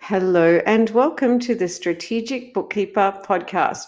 Hello and welcome to the Strategic Bookkeeper podcast.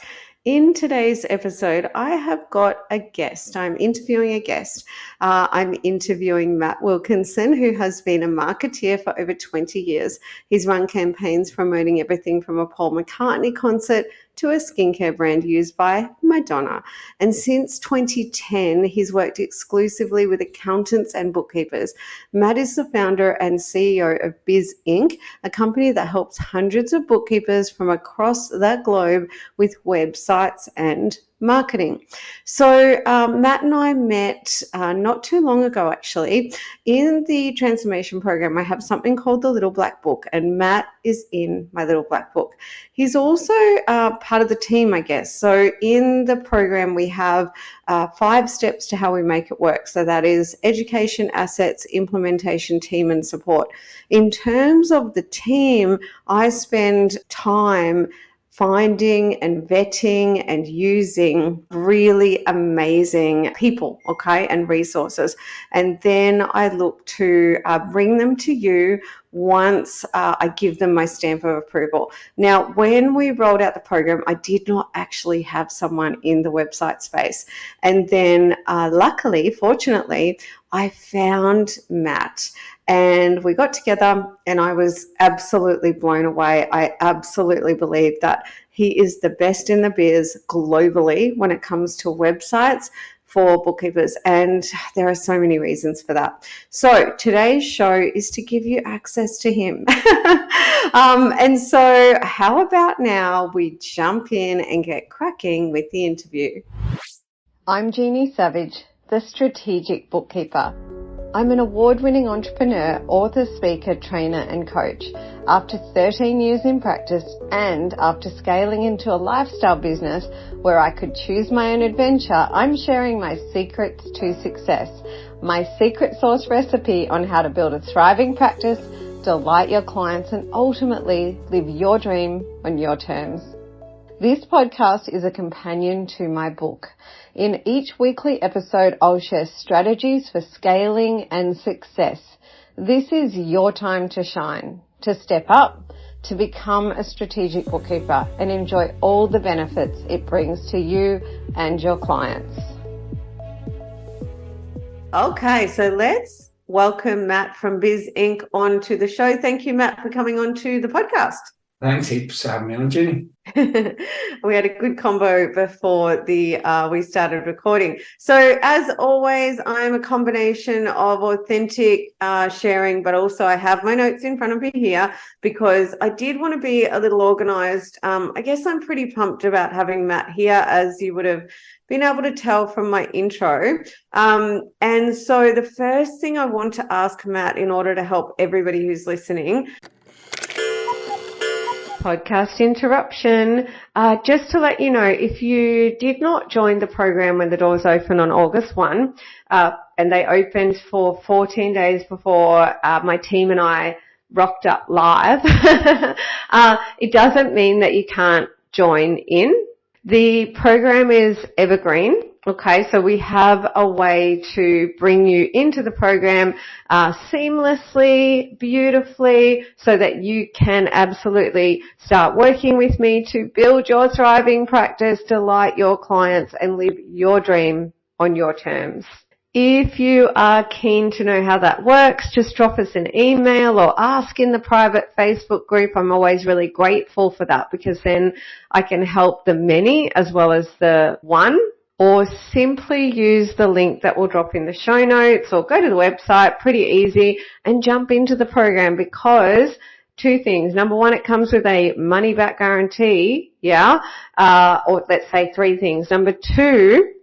In today's episode, I have got a guest. I'm interviewing a guest. I'm interviewing Matt Wilkinson, who has been a marketeer for over 20 years. He's run campaigns promoting everything from a Paul McCartney concert to a skincare brand used by Madonna. And since 2010, he's worked exclusively with accountants and bookkeepers. Matt is the founder and CEO of Bizink, a company that helps hundreds of bookkeepers from across the globe with websites and marketing. So Matt and I met not too long ago, actually. In the transformation program, I have something called the Little Black Book, and Matt is in my Little Black Book. He's also part of the team, I guess. So in the program, we have 5 steps to how we make it work. So that is education, assets, implementation, team, and support. In terms of the team, I spend time finding and vetting and using really amazing people, okay, and resources. And then I look to bring them to you once I give them my stamp of approval. Now, when we rolled out the program, I did not actually have someone in the website space. And then luckily, fortunately, I found Matt. And we got together and I was absolutely blown away. I absolutely believe that he is the best in the biz globally when it comes to websites for bookkeepers. And there are so many reasons for that. So today's show is to give you access to him. And so how about now we jump in and get cracking with the interview. I'm Jeannie Savage, the Strategic Bookkeeper. I'm an award-winning entrepreneur, author, speaker, trainer, and coach. After 13 years in practice and after scaling into a lifestyle business where I could choose my own adventure, I'm sharing my secrets to success, my secret sauce recipe on how to build a thriving practice, delight your clients, and ultimately live your dream on your terms. This podcast is a companion to my book. In each weekly episode, I'll share strategies for scaling and success. This is your time to shine, to step up, to become a strategic bookkeeper and enjoy all the benefits it brings to you and your clients. Okay, so let's welcome Matt from Bizink onto the show. Thank you, Matt, for coming on to the podcast. Thanks heaps for having me on, Jeannie. We had a good combo before we started recording. So as always, I'm a combination of authentic sharing, but also I have my notes in front of me here because I did want to be a little organized. I guess I'm pretty pumped about having Matt here, as you would have been able to tell from my intro. And so the first thing I want to ask Matt, in order to help everybody who's listening, podcast interruption. Just to let you know, if you did not join the program when the doors open on August 1, and they opened for 14 days before my team and I rocked up live, it doesn't mean that you can't join in. The program is evergreen. Okay, so we have a way to bring you into the program seamlessly, beautifully, so that you can absolutely start working with me to build your thriving practice, delight your clients, and live your dream on your terms. If you are keen to know how that works, just drop us an email or ask in the private Facebook group. I'm always really grateful for that because then I can help the many as well as the one. Or simply use the link that will drop in the show notes or go to the website, pretty easy, and jump into the program because 2 things. Number 1, it comes with a money back guarantee, or let's say 3 things. Number 2,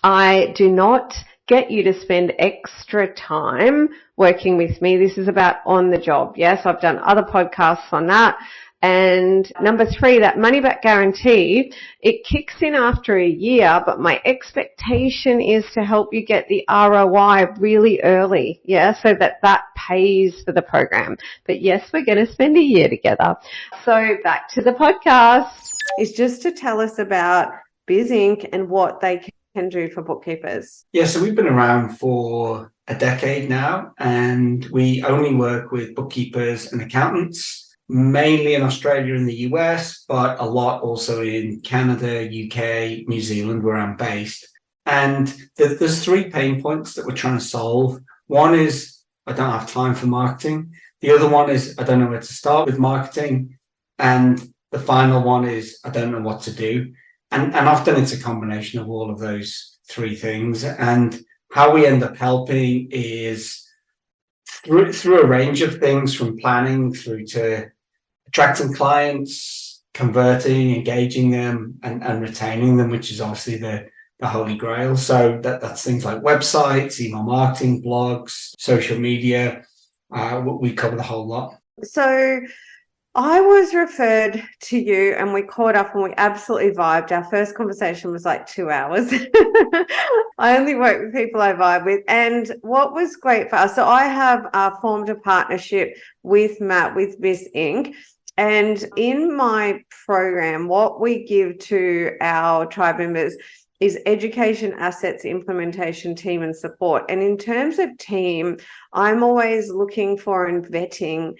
I do not get you to spend extra time working with me. This is about on the job. Yes, I've done other podcasts on that. And number 3, that money back guarantee, it kicks in after a year, but my expectation is to help you get the ROI really early, so that pays for the program. But yes, we're going to spend a year together. So back to the podcast. It's just to tell us about Bizink and what they can do for bookkeepers. Yeah, so we've been around for a decade now, and we only work with bookkeepers and accountants. mainly in Australia and the US, but a lot also in Canada, UK, New Zealand, where I'm based. And there's three pain points that we're trying to solve. One is I don't have time for marketing. The other one is I don't know where to start with marketing. And the final one is I don't know what to do. And often it's a combination of all of those three things. And how we end up helping is through a range of things, from planning through to attracting clients, converting, engaging them, and retaining them, which is obviously the holy grail. So that's things like websites, email marketing, blogs, social media. We cover the whole lot. So I was referred to you and we caught up and we absolutely vibed. Our first conversation was like 2 hours. I only work with people I vibe with. And what was great for us, so I have formed a partnership with Matt with Bizink. And in my program, what we give to our tribe members is education, assets, implementation, team, and support. And in terms of team, I'm always looking for and vetting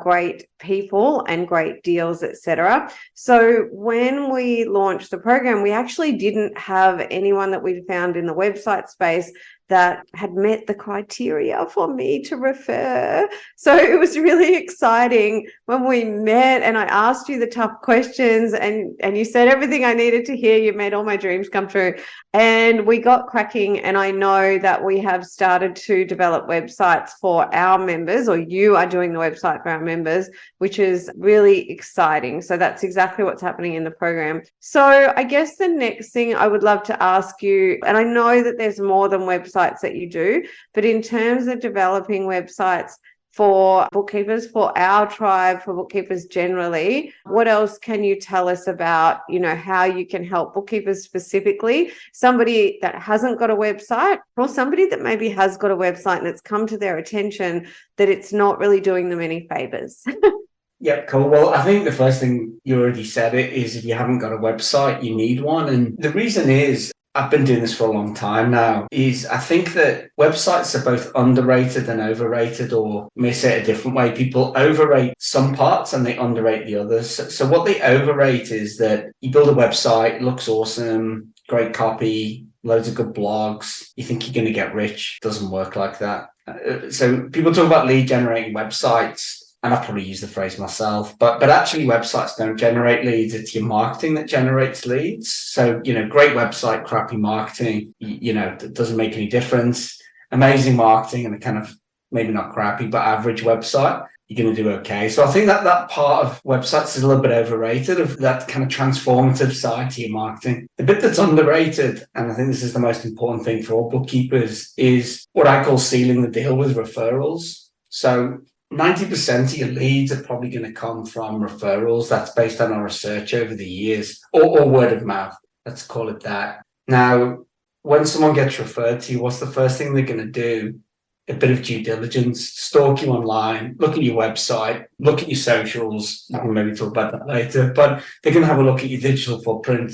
great people and great deals, etc. So when we launched the program, we actually didn't have anyone that we'd found in the website space that had met the criteria for me to refer. So it was really exciting when we met and I asked you the tough questions and you said everything I needed to hear. You made all my dreams come true. And we got cracking, and I know that we have started to develop websites for our members, or you are doing the website for our members, which is really exciting. So that's exactly what's happening in the program. So I guess the next thing I would love to ask you, and I know that there's more than websites that you do, but in terms of developing websites for bookkeepers, for our tribe, for bookkeepers generally, what else can you tell us about, how you can help bookkeepers specifically, somebody that hasn't got a website or somebody that maybe has got a website and it's come to their attention that it's not really doing them any favors? Yeah, cool. Well, I think the first thing, you already said it, is if you haven't got a website, you need one. And the reason is, I've been doing this for a long time now, is I think that websites are both underrated and overrated, or may say it a different way. People overrate some parts and they underrate the others. So what they overrate is that you build a website, it looks awesome, great copy, loads of good blogs. You think you're going to get rich. It doesn't work like that. So people talk about lead generating websites, and I've probably used the phrase myself, but actually websites don't generate leads. It's your marketing that generates leads. So, great website, crappy marketing, that doesn't make any difference. Amazing marketing and a kind of, maybe not crappy, but average website, you're going to do okay. So I think that part of websites is a little bit overrated, of that kind of transformative side to your marketing. The bit that's underrated, and I think this is the most important thing for all bookkeepers, is what I call sealing the deal with referrals. So 90% of your leads are probably going to come from referrals. That's based on our research over the years, or word of mouth. Let's call it that. Now, when someone gets referred to you, what's the first thing they're going to do? A bit of due diligence, stalk you online, look at your website, look at your socials. I can maybe talk about that later, but they're going to have a look at your digital footprint.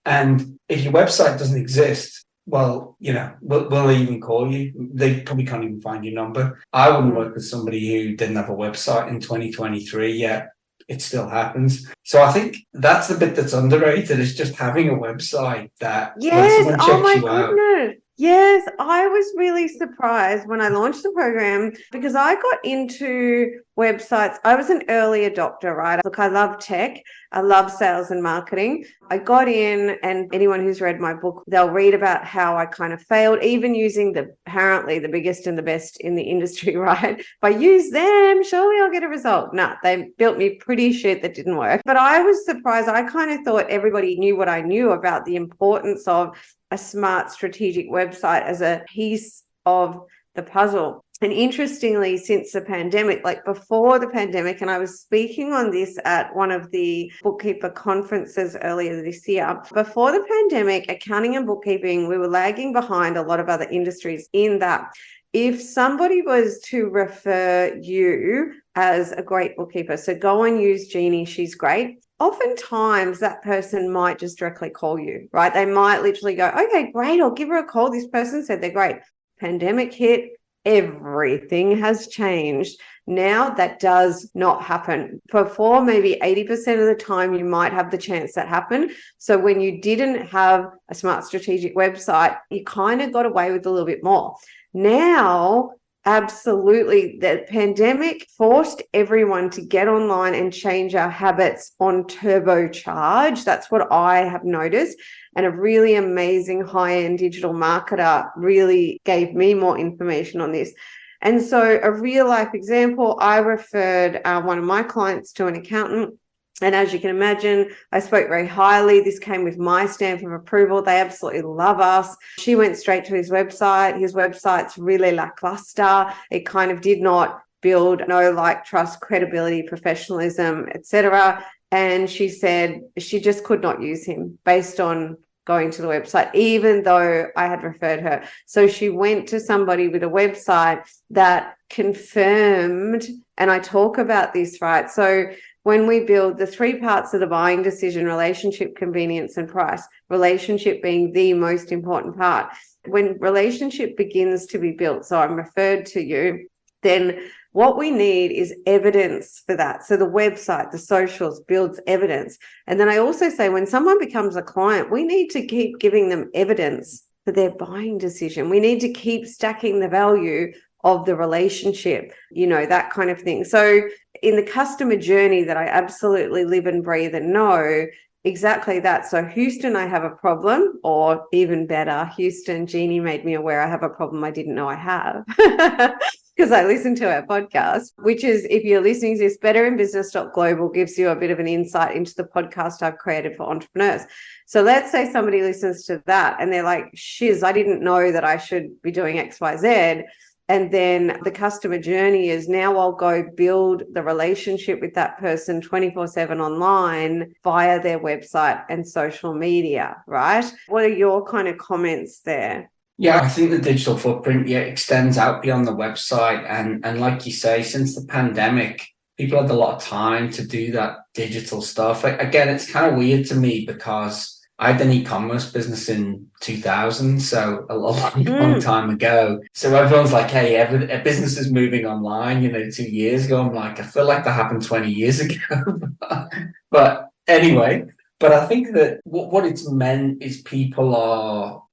And if your website doesn't exist, well, will they even call you? They probably can't even find your number. I wouldn't work with somebody who didn't have a website in 2023 yet. It still happens. So I think that's the bit that's underrated, is just having a website that when someone checks you out. Yes, I was really surprised when I launched the program, because I got into websites. I was an early adopter, right? Look, I love tech. I love sales and marketing. I got in, and anyone who's read my book, they'll read about how I kind of failed, even using apparently the biggest and the best in the industry, right? If I use them, surely I'll get a result. No, they built me pretty shit that didn't work. But I was surprised. I kind of thought everybody knew what I knew about the importance of a smart strategic website as a piece of the puzzle. And interestingly, since the pandemic, like before the pandemic, and I was speaking on this at one of the bookkeeper conferences earlier this year, before the pandemic, accounting and bookkeeping, we were lagging behind a lot of other industries in that if somebody was to refer you as a great bookkeeper, so go and use Jeannie, she's great. Oftentimes that person might just directly call you, right? They might literally go, okay, great, I'll give her a call. This person said they're great. Pandemic hit, everything has changed. Now that does not happen. Before, maybe 80% of the time, you might have the chance that happened. So when you didn't have a smart strategic website, you kind of got away with a little bit more. Now, absolutely, the pandemic forced everyone to get online and change our habits on turbocharge. That's what I have noticed. And a really amazing high-end digital marketer really gave me more information on this. And so a real life example, I referred one of my clients to an accountant. And as you can imagine, I spoke very highly. This came with my stamp of approval. They absolutely love us. She went straight to his website. His website's really lackluster. It kind of did not build no like, trust, credibility, professionalism, etc. And she said she just could not use him based on going to the website, even though I had referred her. So she went to somebody with a website that confirmed, and I talk about this, right? So when we build the three parts of the buying decision, relationship, convenience, and price, relationship being the most important part. When relationship begins to be built, so I'm referred to you, then what we need is evidence for that. So the website, the socials builds evidence. And then I also say when someone becomes a client, we need to keep giving them evidence for their buying decision. We need to keep stacking the value of the relationship, that kind of thing. So in the customer journey that I absolutely live and breathe and know, exactly that. So Houston, I have a problem, or even better, Houston, Jeannie made me aware I have a problem I didn't know I have. Because I listened to our podcast, which is, if you're listening to this, betterinbusiness.global gives you a bit of an insight into the podcast I've created for entrepreneurs. So let's say somebody listens to that and they're like, shiz, I didn't know that I should be doing X, Y, Z. And then the customer journey is now I'll go build the relationship with that person 24/7 online via their website and social media, right? What are your kind of comments there? Yeah, I think the digital footprint extends out beyond the website. And like you say, since the pandemic, people had a lot of time to do that digital stuff. Again, it's kind of weird to me because I had an e-commerce business in 2000, so a long time ago. So everyone's like, hey, a business is moving online, 2 years ago. I'm like, I feel like that happened 20 years ago. But anyway, but I think that what it's meant is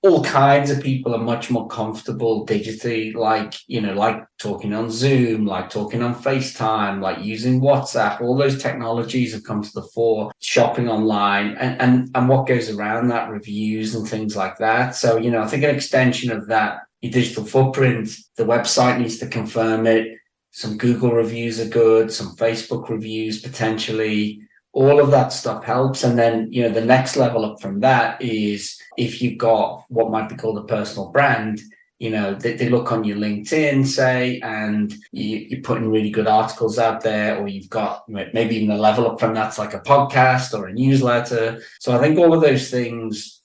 all kinds of people are much more comfortable digitally, like talking on Zoom, like talking on FaceTime, like using WhatsApp. All those technologies have come to the fore, shopping online and what goes around that, reviews and things like that. So, I think an extension of that, your digital footprint, the website needs to confirm it. Some Google reviews are good, some Facebook reviews potentially. All of that stuff helps. And then, the next level up from that is if you've got what might be called a personal brand, they look on your LinkedIn, say, and you're putting really good articles out there, or you've got maybe even a level up from that's like a podcast or a newsletter. So I think all of those things,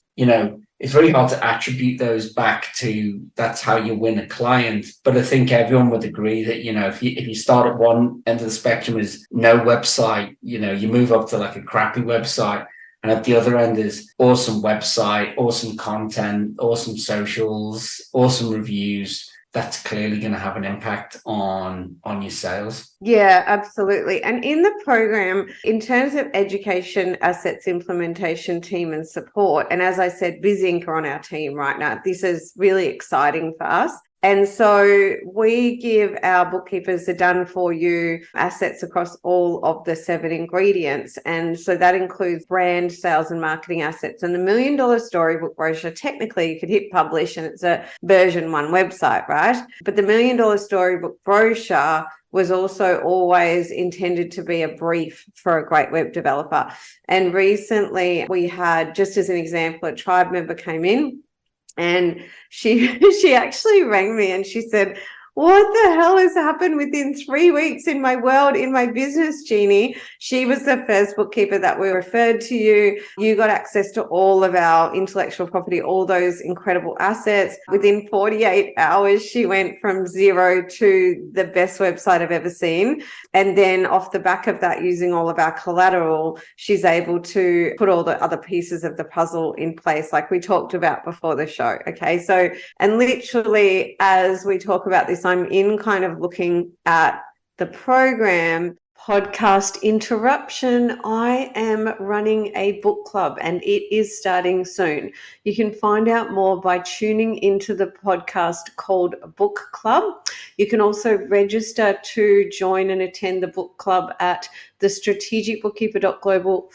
it's very hard to attribute those back to that's how you win a client. But I think everyone would agree that, if you start at one end of the spectrum is no website, you move up to like a crappy website. And at the other end is awesome website, awesome content, awesome socials, awesome reviews. That's clearly going to have an impact on your sales. Yeah, absolutely. And in the program, in terms of education, assets, implementation, team and support, and as I said, Bizink are on our team right now. This is really exciting for us. And so we give our bookkeepers the done-for-you assets across all of the 7 ingredients. And so that includes brand, sales, and marketing assets. And the $1 Million Storybook brochure, technically you could hit publish and it's a version 1 website, right? But the $1 Million Storybook brochure was also always intended to be a brief for a great web developer. And recently we had, just as an example, a tribe member came in, and she actually rang me and she said, what the hell has happened within 3 weeks in my world, in my business, Jeannie? She was the first bookkeeper that we referred to you. You got access to all of our intellectual property, all those incredible assets. Within 48 hours, she went from zero to the best website I've ever seen. And then off the back of that, using all of our collateral, she's able to put all the other pieces of the puzzle in place, like we talked about before the show. Okay. So, and literally, as we talk about this, I'm in kind of looking at the program. Podcast interruption. I am running a book club and it is starting soon. You can find out more by tuning into the podcast called Book Club. You can also register to join and attend the book club at thestrategicbookkeeper.global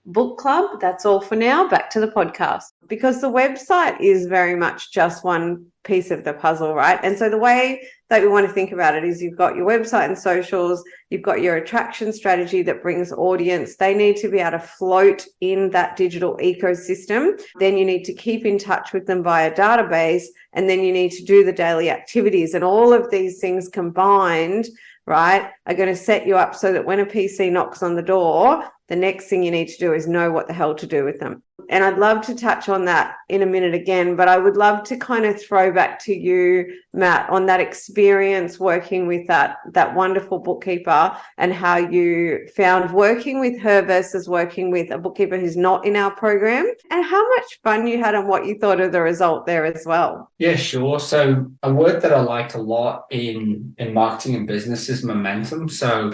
/book club. That's all for now. Back to the podcast. Because the website is very much just one piece of the puzzle, right? And so the way that we want to think about it is you've got your website and socials, you've got your attraction strategy that brings audience. They need to be able to float in that digital ecosystem. Then you need to keep in touch with them via database, and then you need to do the daily activities. And all of these things combined, right, are going to set you up so that when a PC knocks on the door, the next thing you need to do is know what the hell to do with them. And I'd love to touch on that in a minute again, but I would love to kind of throw back to you, Matt, on that experience working with that wonderful bookkeeper and how you found working with her versus working with a bookkeeper who's not in our program, and how much fun you had and what you thought of the result there as well. Yeah, sure. So a word that I like a lot in marketing and business is momentum. So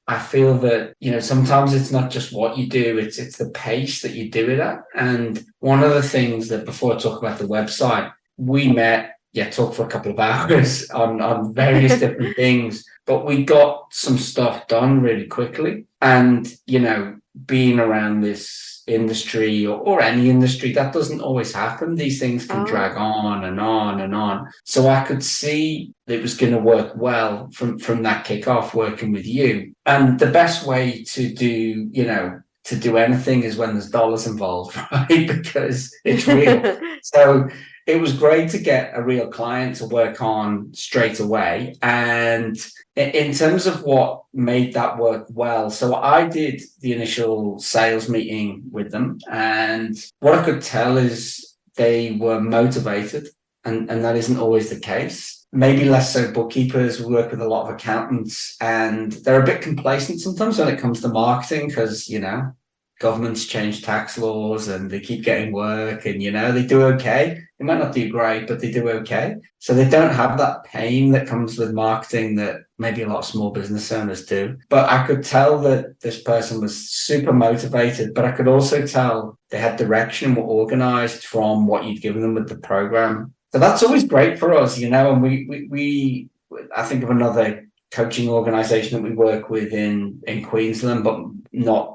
I feel that, sometimes it's not just what you do, it's the pace that you do it at. And one of the things that, before I talk about the website, we met, talked for a couple of hours on various different things, but we got some stuff done really quickly. And, being around this industry or any industry, that doesn't always happen. These things can drag on and on and on. So I could see it was going to work well from that kickoff working with you. And the best way to do, to do anything is when there's dollars involved, right? Because it's real. So it was great to get a real client to work on straight away. And in terms of what made that work well, so I did the initial sales meeting with them. And what I could tell is they were motivated. And that isn't always the case. Maybe less so bookkeepers. We work with a lot of accountants, and they're a bit complacent sometimes when it comes to marketing because, governments change tax laws and they keep getting work and, they do okay. They might not do great, but they do okay. So they don't have that pain that comes with marketing that maybe a lot of small business owners do. But I could tell that this person was super motivated, but I could also tell they had direction and were organized from what you'd given them with the program. So that's always great for us, and we I think of another coaching organization that we work with in Queensland, but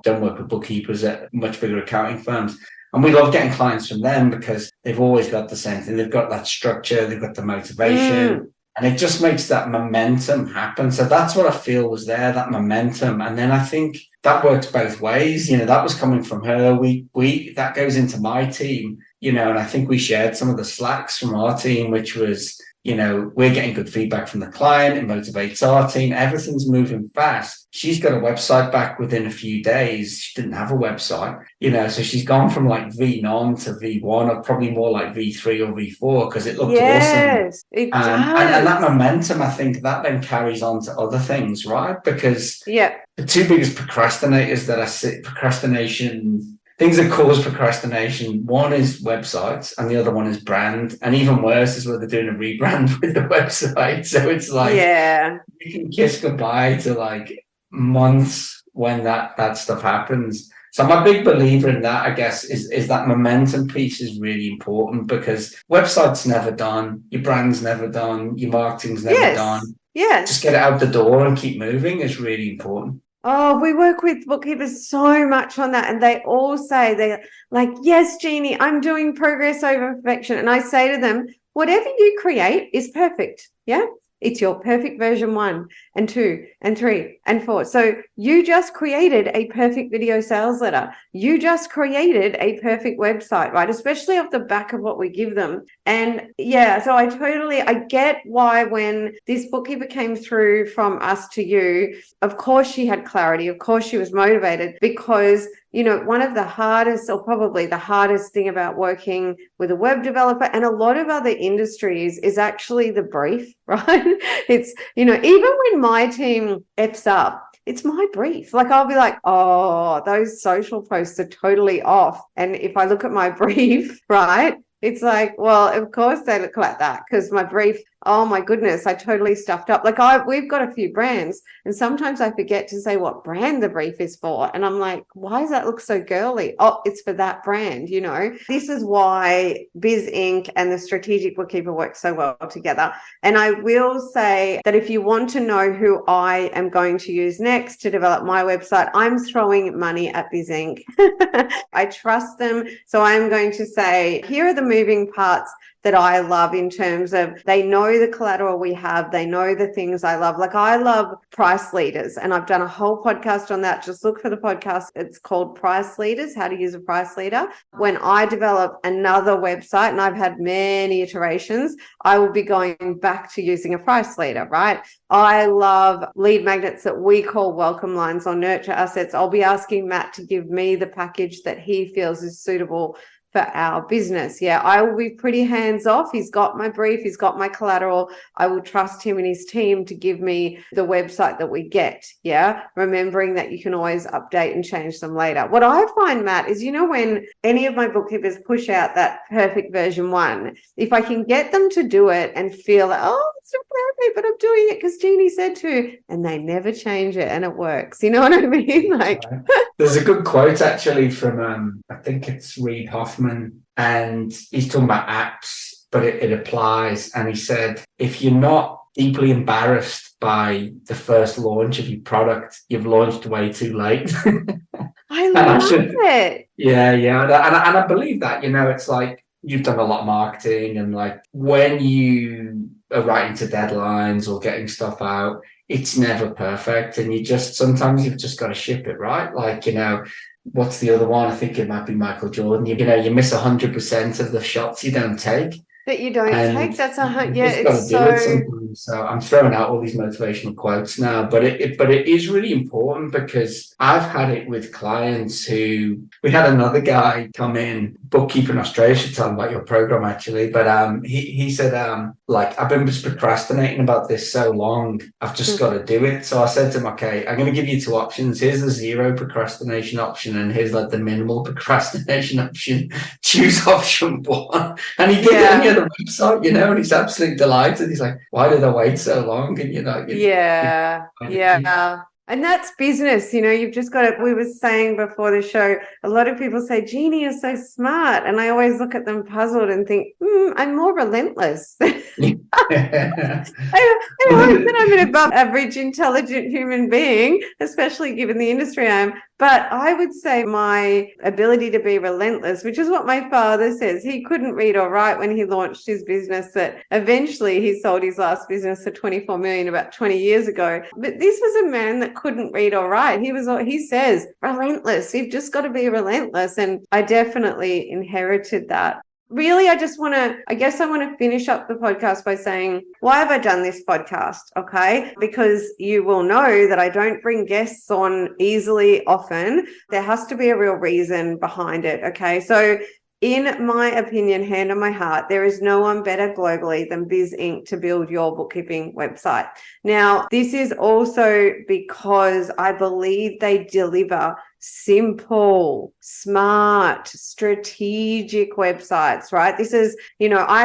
don't work with bookkeepers at much bigger accounting firms. And we love getting clients from them because they've always got the same thing. They've got that structure, they've got the motivation, and it just makes that momentum happen. So that's what I feel was there, that momentum. And then I think that works both ways. That was coming from her. That goes into my team, and I think we shared some of the slacks from our team, which was, we're getting good feedback from the client. It motivates our team. Everything's moving fast. She's got a website back within a few days. She didn't have a website, so she's gone from like V none to V1, or probably more like V3 or V4 because it looked awesome. Yes, it does. And that momentum, I think that then carries on to other things, right? Because the two biggest procrastinators that I see, things that cause procrastination, one is websites and the other one is brand. And even worse is where they're doing a rebrand with the website. So it's like, you can kiss goodbye to like months when that stuff happens. So I'm a big believer in that, I guess, is that momentum piece is really important because website's never done, your brand's never done, your marketing's never done. Yes. Just get it out the door and keep moving is really important. Oh, we work with bookkeepers so much on that. And they all say, they're like, yes, Jeannie, I'm doing progress over perfection. And I say to them, whatever you create is perfect. Yeah. It's your perfect version 1 and 2 and 3 and 4. So you just created a perfect video sales letter. You just created a perfect website, right? Especially off the back of what we give them. And yeah, so I get why when this bookkeeper came through from us to you, of course she had clarity. Of course she was motivated, because one of the hardest, or probably the hardest thing about working with a web developer and a lot of other industries is actually the brief, right? It's, even when my team F's up, it's my brief. Like I'll be like, oh, those social posts are totally off. And if I look at my brief, right, it's like, well, of course they look like that, because my brief, oh my goodness, I totally stuffed up. Like we've got a few brands, and sometimes I forget to say what brand the brief is for. And I'm like, why does that look so girly? Oh, it's for that brand, This is why Bizink and the Strategic Bookkeeper work so well together. And I will say that if you want to know who I am going to use next to develop my website, I'm throwing money at Bizink. I trust them. So I'm going to say, here are the moving parts that I love in terms of they know the collateral we have. They know the things I love. Like I love price leaders, and I've done a whole podcast on that. Just look for the podcast. It's called Price Leaders, how to use a price leader. When I develop another website, and I've had many iterations, I will be going back to using a price leader, right? I love lead magnets that we call welcome lines or nurture assets. I'll be asking Matt to give me the package that he feels is suitable for our business. Yeah, I will be pretty hands off. He's got my brief, he's got my collateral. I will trust him and his team to give me the website that we get. Yeah, remembering that you can always update and change them later. What I find, Matt, is when any of my bookkeepers push out that perfect version 1, if I can get them to do it and feel like, oh, it's not perfect, but I'm doing it because Jeannie said to, and they never change it and it works. You know what I mean? Like, there's a good quote actually from I think it's Reid Hoffman, and he's talking about apps, but it applies. And he said, if you're not deeply embarrassed by the first launch of your product, you've launched way too late. I love it. Yeah, and I believe that. It's like you've done a lot of marketing, and like when you are writing to deadlines or getting stuff out, it's never perfect, and sometimes you've just got to ship it, right? Like, what's the other one? I think it might be Michael Jordan. You miss 100% of the shots you don't take. That you don't take. That's it's so. So I'm throwing out all these motivational quotes now, but it is really important, because I've had it with clients who, we had another guy come in, bookkeeper in Australia, should tell him about your program actually, but he said, like, I've been just procrastinating about this so long, I've just got to do it. So I said to him, okay, I'm going to give you 2 options. Here's the 0 procrastination option, and here's like the minimal procrastination option. Choose option 1. And he did it on the website, and he's absolutely delighted. He's like, why did I wait so long? And and that's business. You've just got to, we were saying before the show, a lot of people say, Jeannie, you're so smart. And I always look at them puzzled and think, I'm more relentless. I hope that I'm an above average intelligent human being, especially given the industry I'm. But I would say my ability to be relentless, which is what my father says. He couldn't read or write when he launched his business, that eventually he sold his last business for 24 million about 20 years ago. But this was a man that couldn't read or write. He says, relentless. You've just got to be relentless. And I definitely inherited that. Really, I want to finish up the podcast by saying, why have I done this podcast? Okay, because you will know that I don't bring guests on easily often. There has to be a real reason behind it. Okay, so in my opinion, hand on my heart, there is no one better globally than Bizink to build your bookkeeping website. Now, this is also because I believe they deliver simple, smart, strategic websites, right? This is, I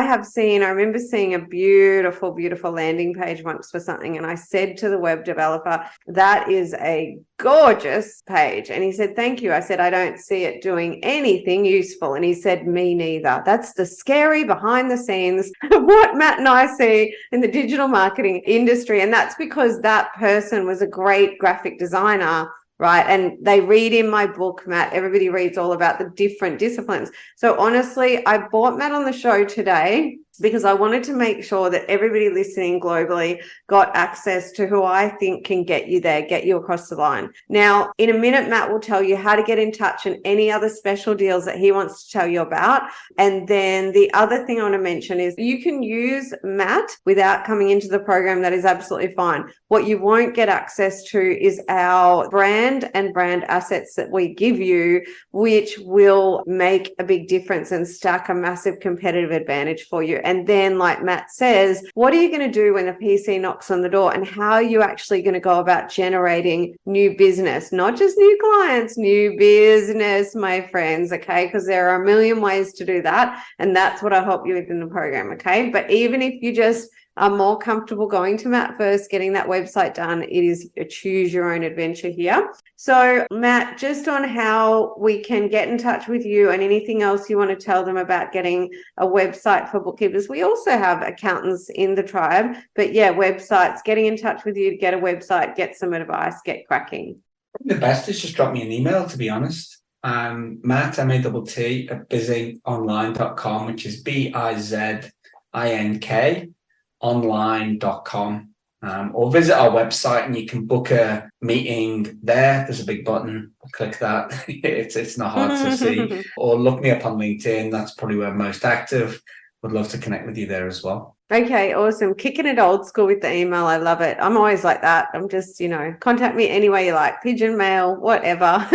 remember seeing a beautiful, beautiful landing page once for something. And I said to the web developer, that is a gorgeous page. And he said, thank you. I said, I don't see it doing anything useful. And he said, me neither. That's the scary behind the scenes of what Matt and I see in the digital marketing industry. And that's because that person was a great graphic designer, right? And they read in my book, Matt, everybody reads all about the different disciplines. So honestly, I brought Matt on the show today because I wanted to make sure that everybody listening globally got access to who I think can get you there, get you across the line. Now, in a minute, Matt will tell you how to get in touch and any other special deals that he wants to tell you about. And then the other thing I want to mention is you can use Matt without coming into the program. That is absolutely fine. What you won't get access to is our brand and brand assets that we give you, which will make a big difference and stack a massive competitive advantage for you. And then, like Matt says, what are you going to do when the PC knocks on the door, and how are you actually going to go about generating new business, not just new clients, new business, my friends, okay? Because there are a million ways to do that. And that's what I help you with in the program, okay? But even if you just are more comfortable going to Matt first, getting that website done, it is a choose your own adventure here. So Matt, just on how we can get in touch with you and anything else you want to tell them about getting a website for bookkeepers. We also have accountants in the tribe, but yeah, websites, getting in touch with you to get a website, get some advice, get cracking. The best is just drop me an email, to be honest. Matt, M-A-T-T, at bizinkonline.com, which is BIZINK online.com, or visit our website and you can book a meeting there. There's a big button, click that. It's not hard to see. Or look me up on LinkedIn. That's probably where I'm most active. Would love to connect with you there as well. Okay, awesome. Kicking it old school with the email. I love it. I'm always like that. I'm just, contact me any way you like, pigeon mail, whatever.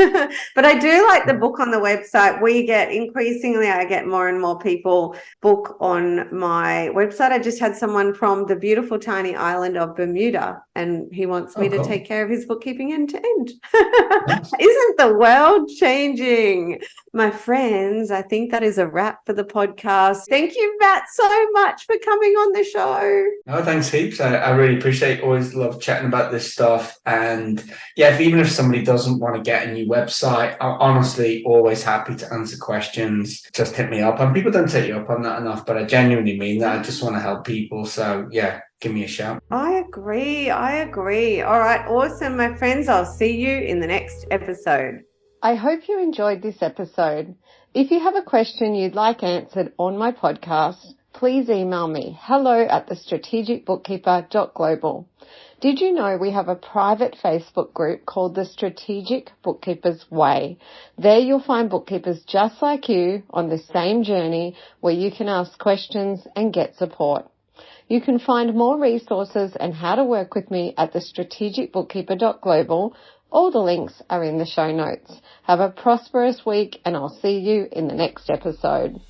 But I do like the book on the website. I get more and more people book on my website. I just had someone from the beautiful tiny island of Bermuda, and he wants me to take care of his bookkeeping end to end. Isn't the world changing? My friends, I think that is a wrap for the podcast. Thank you, Matt, so much for coming on the show. No, thanks heaps. I really appreciate it. Always love chatting about this stuff. And yeah, even if somebody doesn't want to get a new website, I'm honestly always happy to answer questions. Just hit me up. And people don't take you up on that enough, but I genuinely mean that. I just want to help people. So yeah, give me a shout. I agree. All right, awesome, my friends. I'll see you in the next episode. I hope you enjoyed this episode. If you have a question you'd like answered on my podcast, please email me, hello@thestrategicbookkeeper.global. Did you know we have a private Facebook group called the Strategic Bookkeepers Way? There you'll find bookkeepers just like you on the same journey where you can ask questions and get support. You can find more resources and how to work with me at thestrategicbookkeeper.global. All the links are in the show notes. Have a prosperous week, and I'll see you in the next episode.